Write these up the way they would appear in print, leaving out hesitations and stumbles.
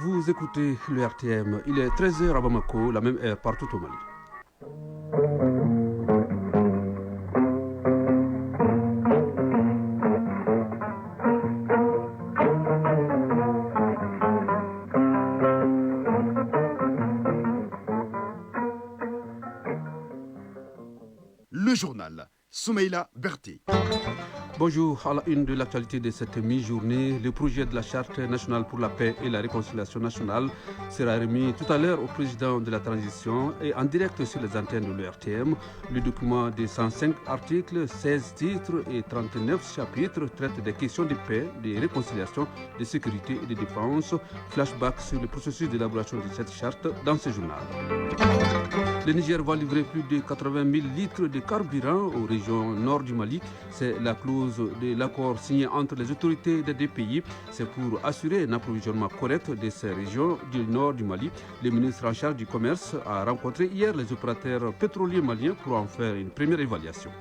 Vous écoutez le RTM, il est 13h à Bamako, la même heure partout au Mali. Le journal, Soumaïla Berté. Bonjour, à la une de l'actualité de cette mi-journée, le projet de la Charte nationale pour la paix et la réconciliation nationale sera remis tout à l'heure au président de la transition et en direct sur les antennes de l'ERTM. Le document de 105 articles, 16 titres et 39 chapitres traite des questions de paix, de réconciliation, de sécurité et de défense. Flashback sur le processus d'élaboration de cette charte dans ce journal. Le Niger va livrer plus de 80 000 litres de carburant aux régions nord du Mali. C'est la clause de l'accord signé entre les autorités des deux pays. C'est pour assurer un approvisionnement correct de ces régions du nord du Mali. Le ministre en charge du commerce a rencontré hier les opérateurs pétroliers maliens pour en faire une première évaluation.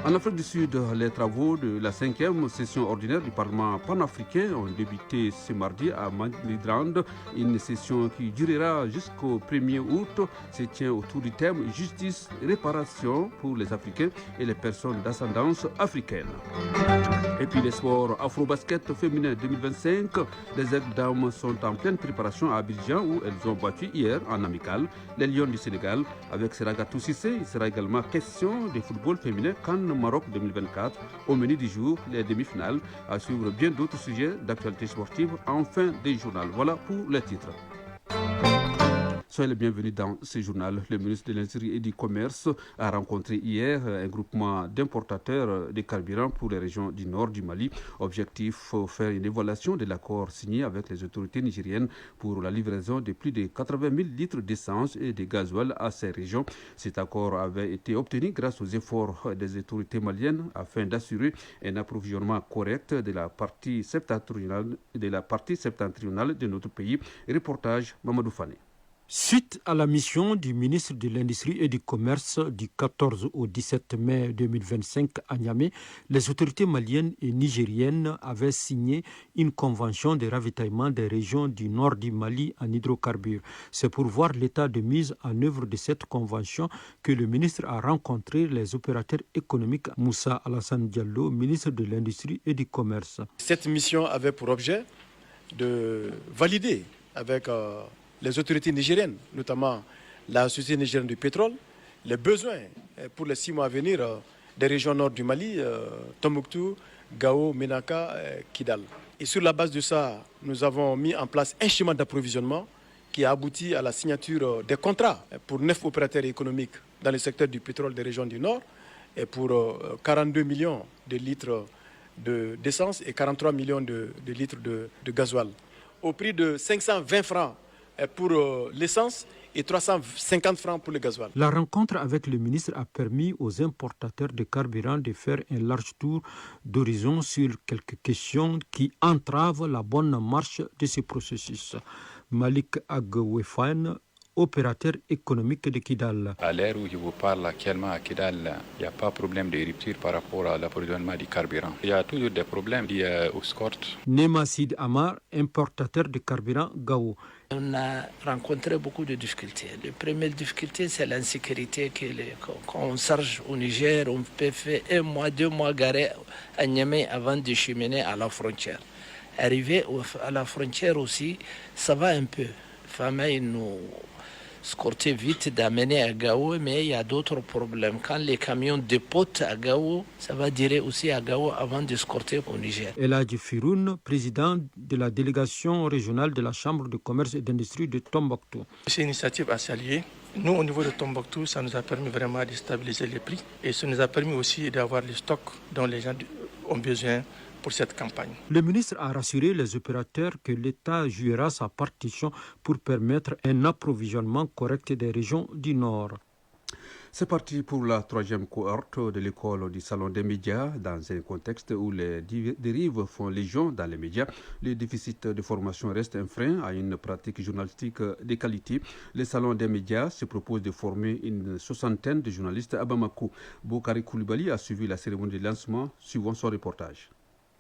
En Afrique du Sud, les travaux de la 5e session ordinaire du Parlement panafricain ont débuté ce mardi à Manidrand. Une session qui durera jusqu'au 1er août se tient autour du thème justice et réparation pour les Africains et les personnes d'ascendance africaine. Et puis les sports Afro-Basket féminin 2025. Les aigles dames sont en pleine préparation à Abidjan où elles ont battu hier en amical les Lions du Sénégal. Avec Seragatou Cissé, il sera également question de football féminin CAN Maroc 2024. Au menu du jour, les demi-finales, à suivre bien d'autres sujets d'actualité sportive en fin de journal. Voilà pour les titres. Soyez les bienvenus dans ce journal. Le ministre de l'Industrie et du Commerce a rencontré hier un groupement d'importateurs de carburant pour les régions du nord du Mali. Objectif, faire une évaluation de l'accord signé avec les autorités nigériennes pour la livraison de plus de 80 000 litres d'essence et de gasoil à ces régions. Cet accord avait été obtenu grâce aux efforts des autorités maliennes afin d'assurer un approvisionnement correct de la partie septentrionale de notre pays. Reportage Mamadou Fane. Suite à la mission du ministre de l'Industrie et du Commerce du 14 au 17 mai 2025 à Niamey, les autorités maliennes et nigériennes avaient signé une convention de ravitaillement des régions du nord du Mali en hydrocarbures. C'est pour voir l'état de mise en œuvre de cette convention que le ministre a rencontré les opérateurs économiques. Moussa Alassane Diallo, ministre de l'Industrie et du Commerce. Cette mission avait pour objet de valider avec les autorités nigériennes, notamment la Société nigérienne du pétrole, les besoins pour les 6 mois à venir des régions nord du Mali, Tombouctou, Gao, Ménaka, Kidal. Et sur la base de ça, nous avons mis en place un schéma d'approvisionnement qui a abouti à la signature des contrats pour 9 opérateurs économiques dans le secteur du pétrole des régions du Nord et pour 42 millions de litres d'essence et 43 millions de litres de gasoil. Au prix de 520 francs pour l'essence et 350 francs pour le gasoil. La rencontre avec le ministre a permis aux importateurs de carburant de faire un large tour d'horizon sur quelques questions qui entravent la bonne marche de ce processus. Malik Agwefan, opérateur économique de Kidal. À l'heure où je vous parle actuellement à Kidal, il n'y a pas de problème de rupture par rapport à l'approvisionnement du carburant. Il y a toujours des problèmes liés aux escortes. Nema Sid Amar, importateur de carburant Gao. On a rencontré beaucoup de difficultés. La première difficulté, c'est l'insécurité quand on charge au Niger, on peut faire 1 mois, 2 mois garé à Niamey avant de cheminer à la frontière. Arriver à la frontière aussi, ça va un peu. Famille nous escorter vite d'amener à Gao, mais il y a d'autres problèmes. Quand les camions dépotent à Gao, ça va durer aussi à Gao avant d'escorter au Niger. Eladji Firoun, président de la délégation régionale de la Chambre de commerce et d'industrie de Tombouctou. C'est une initiative à saluer. Nous, au niveau de Tombouctou, ça nous a permis vraiment de stabiliser les prix et ça nous a permis aussi d'avoir les stocks dont les gens ont besoin pour cette campagne. Le ministre a rassuré les opérateurs que l'État jouera sa partition pour permettre un approvisionnement correct des régions du Nord. C'est parti pour la 3e cohorte de l'école du Salon des médias. Dans un contexte où les dérives font légion dans les médias, le déficit de formation reste un frein à une pratique journalistique de qualité. Le Salon des médias se propose de former une 60aine de journalistes à Bamako. Boukari Koulibaly a suivi la cérémonie de lancement, suivant son reportage.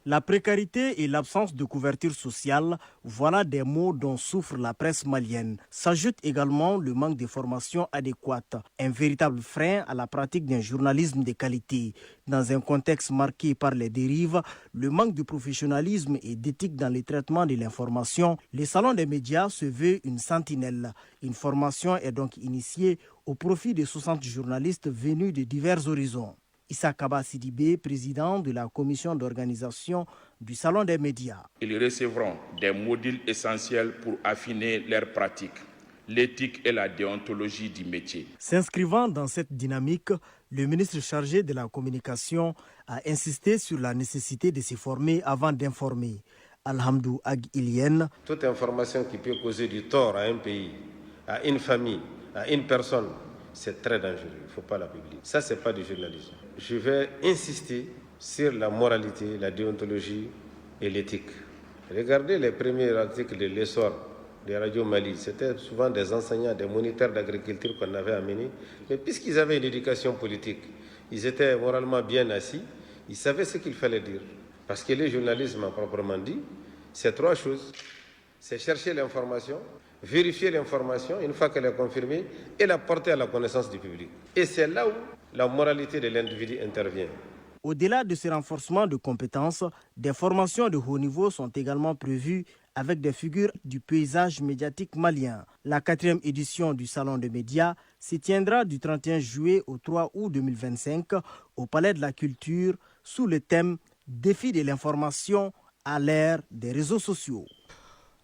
La précarité et l'absence de couverture sociale, voilà des maux dont souffre la presse malienne. S'ajoute également le manque de formation adéquate, un véritable frein à la pratique d'un journalisme de qualité. Dans un contexte marqué par les dérives, le manque de professionnalisme et d'éthique dans le traitement de l'information, le Salon des médias se veut une sentinelle. Une formation est donc initiée au profit de 60 journalistes venus de divers horizons. Issa Kaba Sidibé, président de la commission d'organisation du Salon des médias. Ils recevront des modules essentiels pour affiner leurs pratiques, l'éthique et la déontologie du métier. S'inscrivant dans cette dynamique, le ministre chargé de la communication a insisté sur la nécessité de se former avant d'informer. Alhamdou Ag Ilienne. Toute information qui peut causer du tort à un pays, à une famille, à une personne, c'est très dangereux, il ne faut pas la publier. Ça, ce n'est pas du journalisme. Je vais insister sur la moralité, la déontologie et l'éthique. Regardez les premiers articles de l'essor des radios Mali. C'était souvent des enseignants, des moniteurs d'agriculture qu'on avait amenés. Mais puisqu'ils avaient une éducation politique, ils étaient moralement bien assis, ils savaient ce qu'il fallait dire. Parce que le journalisme, proprement dit, c'est trois choses. C'est chercher l'information, vérifier l'information une fois qu'elle est confirmée et la porter à la connaissance du public. Et c'est là où la moralité de l'individu intervient. Au-delà de ce renforcement de compétences, des formations de haut niveau sont également prévues avec des figures du paysage médiatique malien. La 4e édition du Salon des médias se tiendra du 31 juillet au 3 août 2025 au Palais de la Culture sous le thème « Défi de l'information à l'ère des réseaux sociaux ».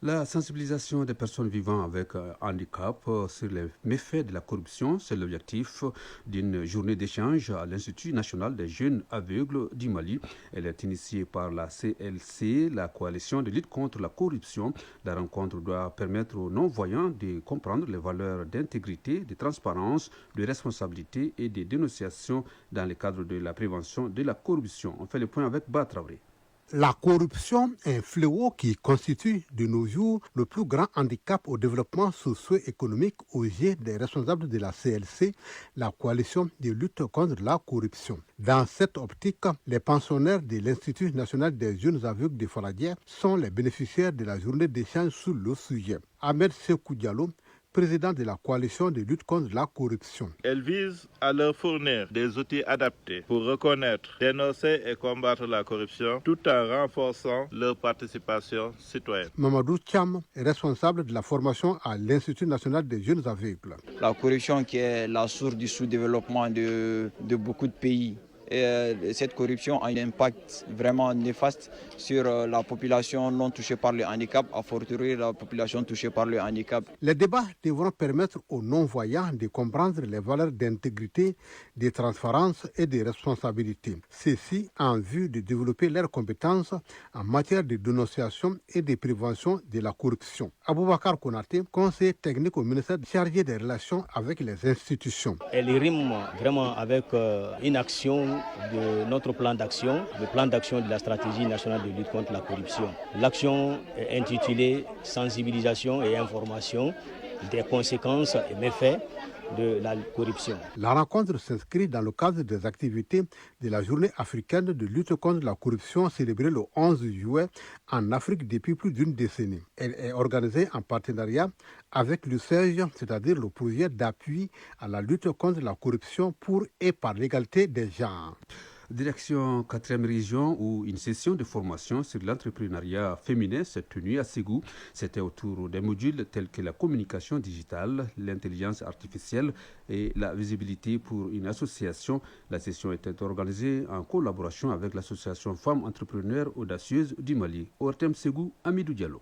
La sensibilisation des personnes vivant avec handicap sur les méfaits de la corruption, c'est l'objectif d'une journée d'échange à l'Institut national des jeunes aveugles du Mali. Elle est initiée par la CLC, la coalition de lutte contre la corruption. La rencontre doit permettre aux non-voyants de comprendre les valeurs d'intégrité, de transparence, de responsabilité et de dénonciation dans le cadre de la prévention de la corruption. On fait le point avec Ba Traoré. La corruption est un fléau qui constitue de nos jours le plus grand handicap au développement socio-économique aux yeux des responsables de la CLC, la coalition de lutte contre la corruption. Dans cette optique, les pensionnaires de l'Institut national des jeunes aveugles de Faladière sont les bénéficiaires de la journée d'échange sur le sujet. Ahmed Sekou Diallo, président de la coalition de lutte contre la corruption. Elle vise à leur fournir des outils adaptés pour reconnaître, dénoncer et combattre la corruption tout en renforçant leur participation citoyenne. Mamadou Thiam est responsable de la formation à l'Institut national des jeunes aveugles. La corruption qui est la source du sous-développement de beaucoup de pays. Et cette corruption a un impact vraiment néfaste sur la population non touchée par le handicap, à fortiori la population touchée par le handicap. Les débats devront permettre aux non-voyants de comprendre les valeurs d'intégrité, de transparence et de responsabilité. Ceci en vue de développer leurs compétences en matière de dénonciation et de prévention de la corruption. Aboubakar Konaté, conseiller technique au ministère chargé des relations avec les institutions. Elle rime vraiment avec une action de notre plan d'action, le plan d'action de la stratégie nationale de lutte contre la corruption. L'action est intitulée « Sensibilisation et information des conséquences et méfaits de la corruption ». La rencontre s'inscrit dans le cadre des activités de la Journée africaine de lutte contre la corruption célébrée le 11 juillet en Afrique depuis plus d'une décennie. Elle est organisée en partenariat avec le CEJ, c'est-à-dire le projet d'appui à la lutte contre la corruption pour et par l'égalité des genres. Direction 4e région où une session de formation sur l'entrepreneuriat féminin s'est tenue à Ségou. C'était autour des modules tels que la communication digitale, l'intelligence artificielle et la visibilité pour une association. La session était organisée en collaboration avec l'association Femmes Entrepreneurs Audacieuses du Mali. Ortem Ségou, Amidou Diallo.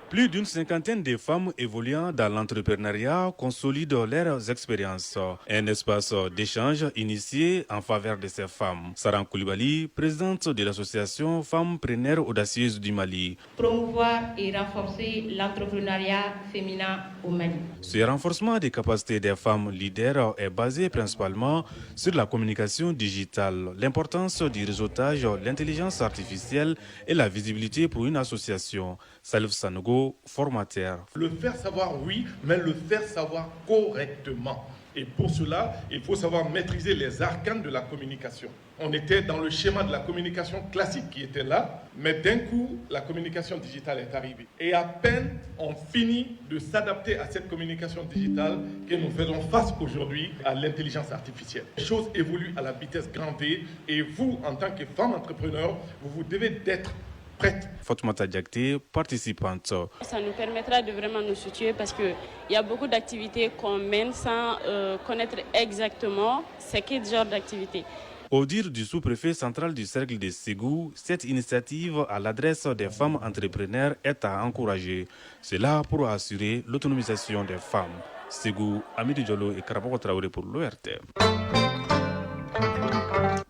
Plus d'une cinquantaine de femmes évoluant dans l'entrepreneuriat consolident leurs expériences. Un espace d'échange initié en faveur de ces femmes. Saran Koulibaly, présidente de l'association Femmes Preneurs Audacieuses du Mali. Promouvoir et renforcer l'entrepreneuriat féminin au Mali. Ce renforcement des capacités des femmes leaders est basé principalement sur la communication digitale, l'importance du réseautage, l'intelligence artificielle et la visibilité pour une association. Salif Sanogo, formateur. Le faire savoir, oui, mais le faire savoir correctement. Et pour cela, il faut savoir maîtriser les arcanes de la communication. On était dans le schéma de la communication classique qui était là, mais d'un coup, la communication digitale est arrivée. Et à peine on finit de s'adapter à cette communication digitale que nous faisons face aujourd'hui à l'intelligence artificielle. Les choses évoluent à la vitesse grand V et vous, en tant que femme entrepreneur, vous devez d'être prête. Fatoumata Diakté, participante. Ça nous permettra de vraiment nous situer parce qu'il y a beaucoup d'activités qu'on mène sans connaître exactement c'est quel genre d'activité. Au dire du sous-préfet central du cercle de Ségou, cette initiative à l'adresse des femmes entrepreneurs est à encourager. Cela pour assurer l'autonomisation des femmes. Ségou, Amidou Diallo et Karaboko Traoré pour l'ORTM.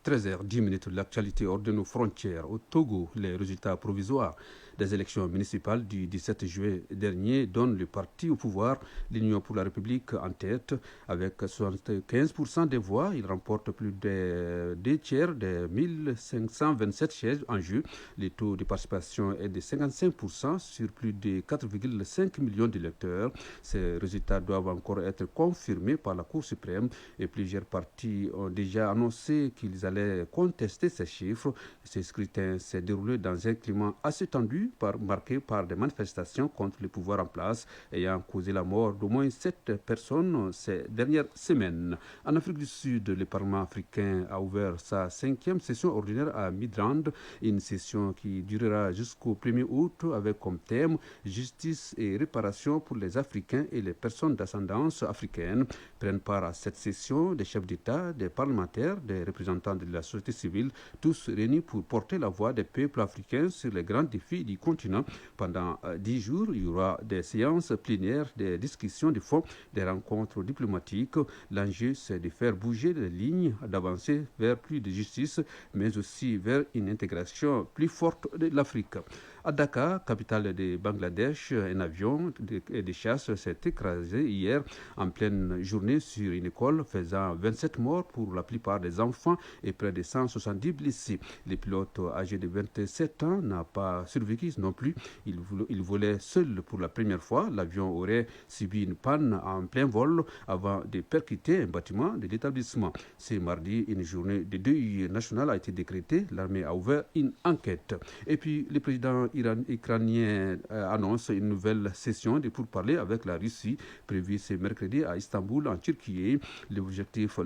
13h10, l'actualité hors de nos frontières. Au Togo, les résultats provisoires des élections municipales du 17 juillet dernier donnent le parti au pouvoir, l'Union pour la République, en tête. Avec 75% des voix, il remporte plus de 2 tiers des 1527 sièges en jeu. Le taux de participation est de 55% sur plus de 4,5 millions d'électeurs. Ces résultats doivent encore être confirmés par la Cour suprême et plusieurs partis ont déjà annoncé qu'ils allaient contester ces chiffres. Ce scrutin s'est déroulé dans un climat assez tendu, marqué par des manifestations contre le pouvoir en place, ayant causé la mort d'au moins 7 personnes ces dernières semaines. En Afrique du Sud, le Parlement africain a ouvert sa 5e session ordinaire à Midrand, une session qui durera jusqu'au 1er août avec comme thème justice et réparation pour les Africains et les personnes d'ascendance africaine. Prennent part à cette session des chefs d'État, des parlementaires, des représentants de la société civile, tous réunis pour porter la voix des peuples africains sur les grands défis du continent. Pendant 10 jours, il y aura des séances plénières, des discussions de fond, des rencontres diplomatiques. L'enjeu, c'est de faire bouger les lignes, d'avancer vers plus de justice, mais aussi vers une intégration plus forte de l'Afrique. À Dakar, capitale de Bangladesh, un avion de chasse s'est écrasé hier en pleine journée sur une école, faisant 27 morts pour la plupart des enfants et près de 170 blessés. Le pilote âgé de 27 ans n'a pas survécu non plus. Il volait seul pour la première fois. L'avion aurait subi une panne en plein vol avant de percuter un bâtiment de l'établissement. Ce mardi, une journée de deuil national a été décrétée. L'armée a ouvert une enquête. Et puis, le président iranien annonce une nouvelle session de pourparlers avec la Russie prévue ce mercredi à Istanbul, en Turquie. L'objectif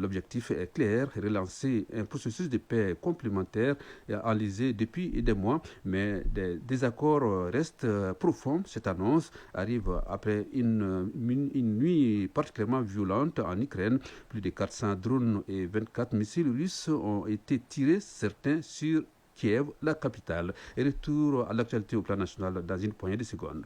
est clair, relancer un processus de paix complémentaire enlisé depuis des mois, mais des désaccords restent profonds. Cette annonce arrive après une nuit particulièrement violente en Ukraine. Plus de 400 drones et 24 missiles russes ont été tirés, certains sur Kiev, la capitale. Et retour à l'actualité au plan national dans une poignée de secondes.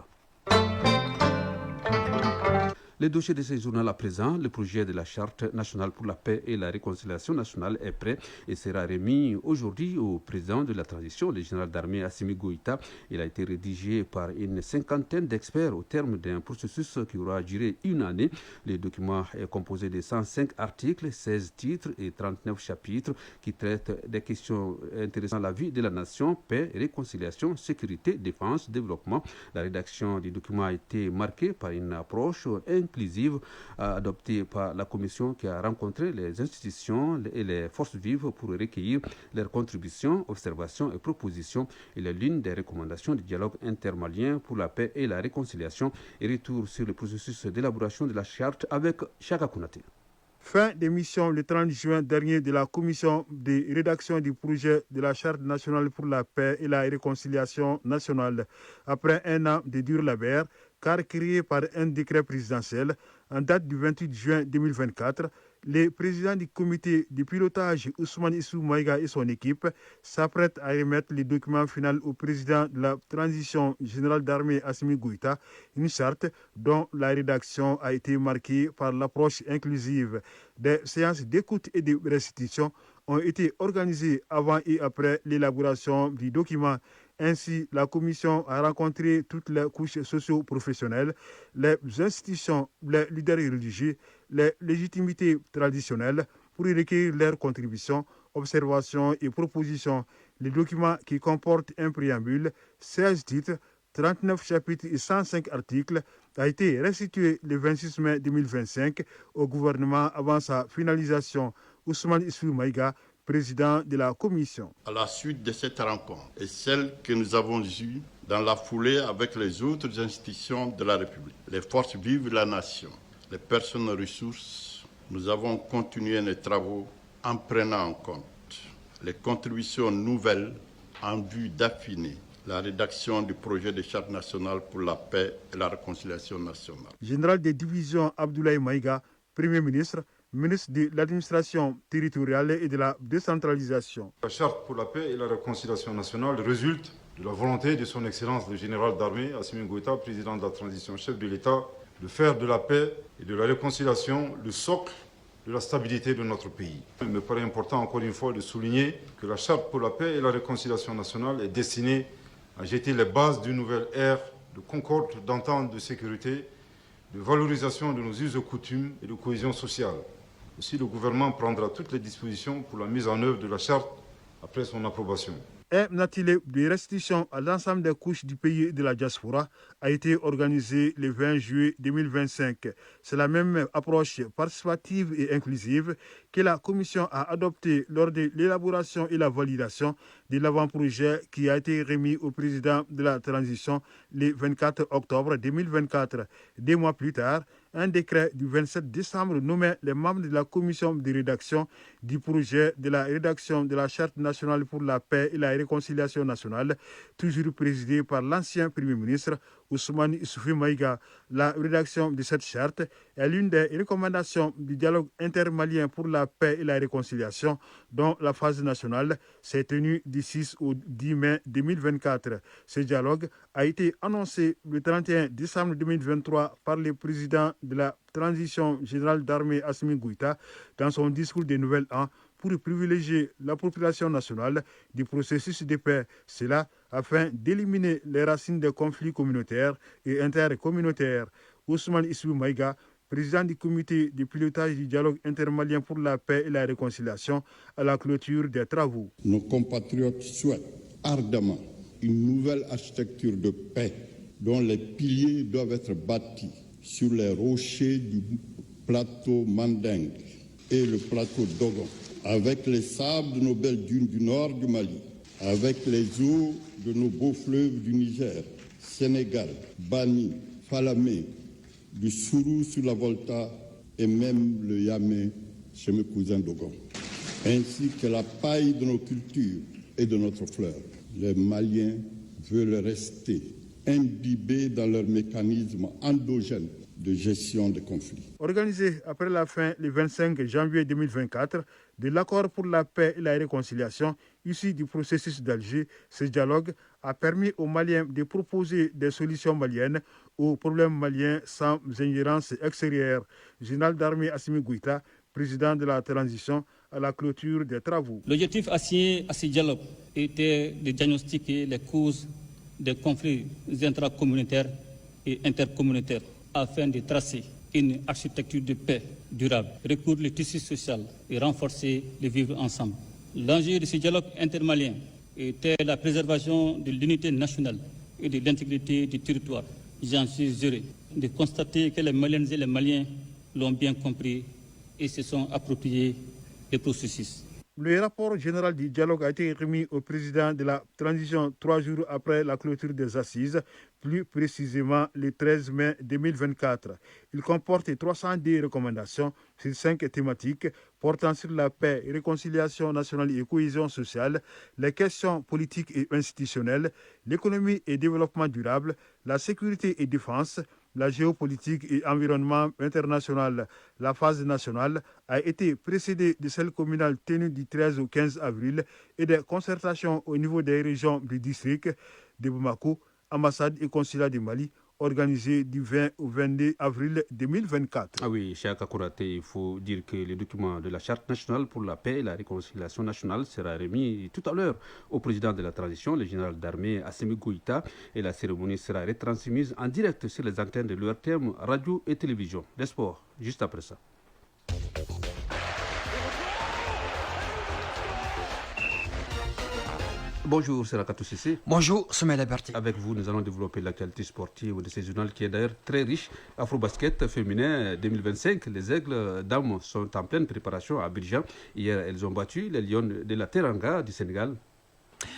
Le dossier de ce journal à présent, le projet de la Charte nationale pour la paix et la réconciliation nationale est prêt et sera remis aujourd'hui au président de la transition, le général d'armée Assimi Goïta. Il a été rédigé par une 50aine d'experts au terme d'un processus qui aura duré une année. Le document est composé de 105 articles, 16 titres et 39 chapitres qui traitent des questions intéressant la vie de la nation, paix, réconciliation, sécurité, défense, développement. La rédaction du document a été marquée par une approche inclusive adoptée par la commission qui a rencontré les institutions et les forces vives pour recueillir leurs contributions, observations et propositions. Il est l'une des recommandations du dialogue intermalien pour la paix et la réconciliation et retour sur le processus d'élaboration de la charte avec Chaka Konaté. Fin des missions le 30 juin dernier de la commission de rédaction du projet de la Charte nationale pour la paix et la réconciliation nationale. Après un an de dur labeur, car créé par un décret présidentiel en date du 28 juin 2024, le président du comité de pilotage Ousmane Issou Maïga et son équipe s'apprêtent à remettre le document final au président de la transition générale d'armée Assimi Goïta, une charte dont la rédaction a été marquée par l'approche inclusive. Des séances d'écoute et de restitution ont été organisées avant et après l'élaboration du document. Ainsi, la commission a rencontré toutes les couches socio-professionnelles, les institutions, les leaders religieux, les légitimités traditionnelles pour y recueillir leurs contributions, observations et propositions. Le document qui comporte un préambule, 16 titres, 39 chapitres et 105 articles, a été restitué le 26 mai 2025 au gouvernement avant sa finalisation. Ousmane Issou Maïga, président de la commission. À la suite de cette rencontre et celle que nous avons eue dans la foulée avec les autres institutions de la République, les forces vives de la nation, les personnes ressources, nous avons continué nos travaux en prenant en compte les contributions nouvelles en vue d'affiner la rédaction du projet de charte nationale pour la paix et la réconciliation nationale. Général des divisions Abdoulaye Maïga, Premier ministre, ministre de l'administration territoriale et de la décentralisation. La charte pour la paix et la réconciliation nationale résulte de la volonté de son Excellence le général d'armée Assimi Goïta, président de la transition, chef de l'État, de faire de la paix et de la réconciliation le socle de la stabilité de notre pays. Il me paraît important encore une fois de souligner que la charte pour la paix et la réconciliation nationale est destinée à jeter les bases d'une nouvelle ère de concorde, d'entente, de sécurité, de valorisation de nos us et coutumes et de cohésion sociale. Aussi, le gouvernement prendra toutes les dispositions pour la mise en œuvre de la charte après son approbation. Un atelier de restitution à l'ensemble des couches du pays et de la diaspora a été organisé le 20 juillet 2025. C'est la même approche participative et inclusive que la Commission a adoptée lors de l'élaboration et la validation de l'avant-projet qui a été remis au président de la transition le 24 octobre 2024. 2 mois plus tard, un décret du 27 décembre nommait les membres de la commission de rédaction du projet de la rédaction de la Charte nationale pour la paix et la réconciliation nationale, toujours présidée par l'ancien Premier ministre Ousmane Issou Maïga. La rédaction de cette charte est l'une des recommandations du dialogue intermalien pour la paix et la réconciliation, dont la phase nationale s'est tenue du 6 au 10 mai 2024. Ce dialogue a été annoncé le 31 décembre 2023 par le président de la transition générale d'armée Assimi Goïta dans son discours de Nouvel An pour privilégier la population nationale du processus de paix. Cela afin d'éliminer les racines des conflits communautaires et intercommunautaires. Ousmane Issou Maïga, président du comité de pilotage du dialogue intermalien pour la paix et la réconciliation, à la clôture des travaux. Nos compatriotes souhaitent ardemment une nouvelle architecture de paix dont les piliers doivent être bâtis sur les rochers du plateau Mandingue et le plateau Dogon, avec les sables de nos belles dunes du nord du Mali, avec les eaux de nos beaux fleuves du Niger, Sénégal, Bani, Falamé, du Sourou sur la Volta et même le Yamé chez mes cousins Dogon, ainsi que la paille de nos cultures et de notre fleur. Les Maliens veulent rester imbibés dans leur mécanisme endogène de gestion des conflits. Organisé après la fin le 25 janvier 2024 de l'accord pour la paix et la réconciliation issu du processus d'Alger, ce dialogue a permis aux Maliens de proposer des solutions maliennes aux problèmes maliens sans ingérence extérieure. Général d'armée Assimi Goïta, président de la transition, à la clôture des travaux. L'objectif assigné à ce dialogue était de diagnostiquer les causes des conflits intracommunautaires et intercommunautaires afin de tracer une architecture de paix durable, recoudre le tissu social et renforcer le vivre ensemble. L'enjeu de ce dialogue intermalien était la préservation de l'unité nationale et de l'intégrité du territoire. J'en suis heureux de constater que les Maliennes et les Maliens l'ont bien compris et se sont appropriés le processus. Le rapport général du dialogue a été remis au président de la transition 3 jours après la clôture des assises, plus précisément le 13 mai 2024. Il comporte 310 recommandations sur 5 thématiques portant sur la paix, réconciliation nationale et cohésion sociale, les questions politiques et institutionnelles, l'économie et développement durable, la sécurité et défense, la géopolitique et environnement international. La phase nationale a été précédée de celle communale tenue du 13 au 15 avril et des concertations au niveau des régions du district de Bamako, ambassade et consulat du Mali, organisé du 20 au 22 avril 2024. Ah oui, Cheikh Akouraté, il faut dire que le document de la Charte nationale pour la paix et la réconciliation nationale sera remis tout à l'heure au président de la transition, le général d'armée Assimi Goïta, et la cérémonie sera retransmise en direct sur les antennes de l'URTM, radio et télévision. Les sports, juste après ça. Bonjour, c'est Rakatou Sissi. Bonjour, Soumaïla Berti. Avec vous, nous allons développer l'actualité sportive de ce journal qui est d'ailleurs très riche. Afro-basket féminin 2025, les Aigles dames sont en pleine préparation à Abidjan. Hier, elles ont battu les Lions de la Teranga du Sénégal.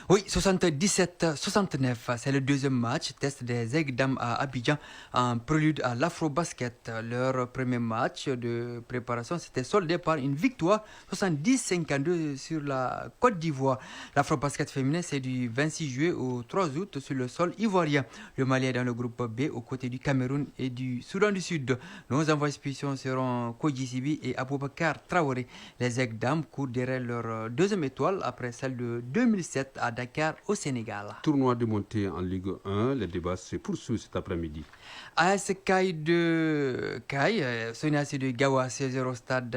Oui, 77-69, c'est le deuxième match test des Aigles dames à Abidjan en prélude à l'Afro-basket. Leur premier match de préparation s'était soldé par une victoire 70-52 sur la Côte d'Ivoire. L'Afro-basket féminin, c'est du 26 juillet au 3 août sur le sol ivoirien. Le Mali est dans le groupe B aux côtés du Cameroun et du Soudan du Sud. Nos envois spéciaux seront Koji Sibi et Aboubakar Traoré. Les Aigles dames courent derrière leur deuxième étoile après celle de 2007 à Dakar au Sénégal. Tournoi de montée en Ligue 1, les débats se poursuivent cet après-midi. AS Kai de Kai, Soniasi de Gawa 16h au stade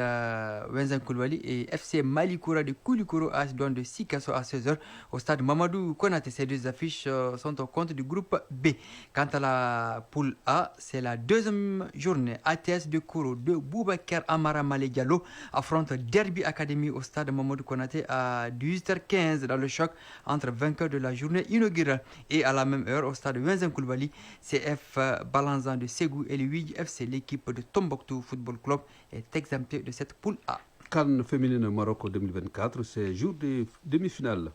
Wenzan Koulibaly et FC Malikoura de Koulikoro AS Douane de Sikasso à 16h au stade Mamadou Konaté. Ces deux affiches sont au compte du groupe B. Quant à la poule A, c'est la deuxième journée. ATS de Kouro de Boubacar Amara Malé Diallo affronte Derby Academy au stade Mamadou Konaté à 18h15 dans le choc entre vainqueurs de la journée inaugurale. Et à la même heure au stade Wenzan Koulibaly, CF Balanzan de Ségou et le 8 FC, l'équipe de Tombouctou Football Club, est exemptée de cette poule A. CAN féminine Maroc 2024, c'est jour de demi-finale.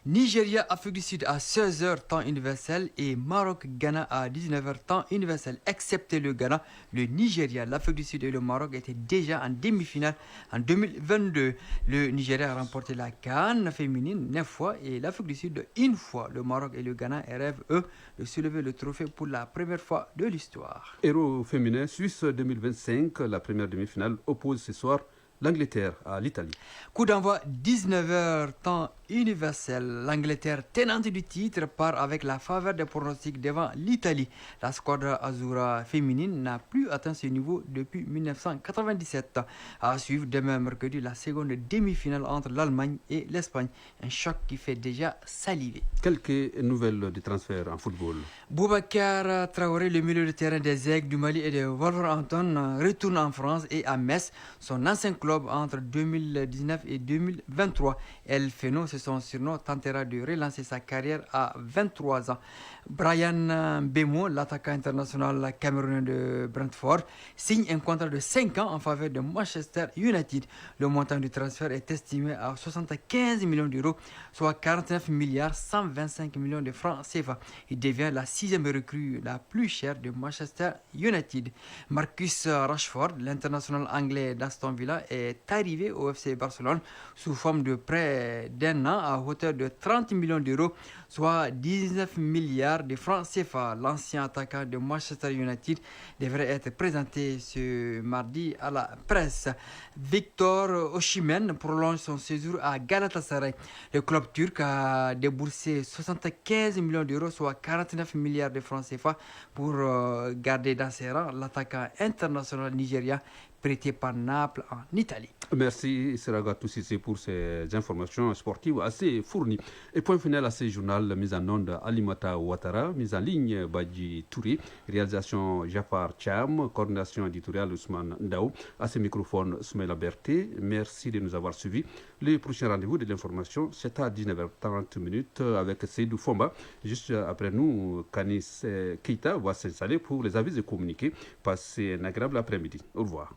Nigeria, Afrique du Sud à 16h temps universel et Maroc-Ghana à 19h temps universel. Excepté le Ghana, le Nigeria, l'Afrique du Sud et le Maroc étaient déjà en demi-finale en 2022. Le Nigeria a remporté la CAN féminine 9 fois et l'Afrique du Sud une fois. Le Maroc et le Ghana rêvent, eux, de soulever le trophée pour la première fois de l'histoire. Héros féminin Suisse 2025, la première demi-finale oppose ce soir l'Angleterre à l'Italie. Coup d'envoi 19h temps universel. L'Angleterre, tenante du titre, part avec la faveur des pronostics devant l'Italie. La squadra Azzurra féminine n'a plus atteint ce niveau depuis 1997. À suivre demain mercredi la seconde demi-finale entre l'Allemagne et l'Espagne. Un choc qui fait déjà saliver. Quelques nouvelles de transfert en football. Boubacar Traoré, le milieu de terrain des Aigles du Mali et de Wolverhampton, retourne en France et à Metz, son ancien club entre 2019 et 2023. El Feno, c'est son surnom, tentera de relancer sa carrière à 23 ans. Brian Mbemo, l'attaquant international camerounais de Brentford, signe un contrat de 5 ans en faveur de Manchester United. Le montant du transfert est estimé à 75 millions d'euros, soit 49 milliards 125 millions de francs CFA. Il devient la 6e recrue la plus chère de Manchester United. Marcus Rashford, l'international anglais d'Aston Villa, est arrivé au FC Barcelone sous forme de prêt d'1 an à hauteur de 30 millions d'euros, soit 19 milliards de francs CFA. L'ancien attaquant de Manchester United devrait être présenté ce mardi à la presse. Victor Osimhen prolonge son séjour à Galatasaray. Le club turc a déboursé 75 millions d'euros, soit 49 milliards de francs CFA, pour garder dans ses rangs l'attaquant international nigérien prêté par Naples en Italie. Merci Seragatou Sissé pour ces informations sportives assez fournies. Et point final à ce journal, mise en onde Alimata Ouattara, mise en ligne Badji Touré, réalisation Jafar Cham, coordination éditoriale Ousmane Ndao, à ce microphone Soumaïla Berté. Merci de nous avoir suivis. Le prochain rendez-vous de l'information, c'est à 19h30 avec Seydou Fomba. Juste après nous, Kanis Keita va s'installer pour les avis et communiquer. Passez un agréable après-midi. Au revoir.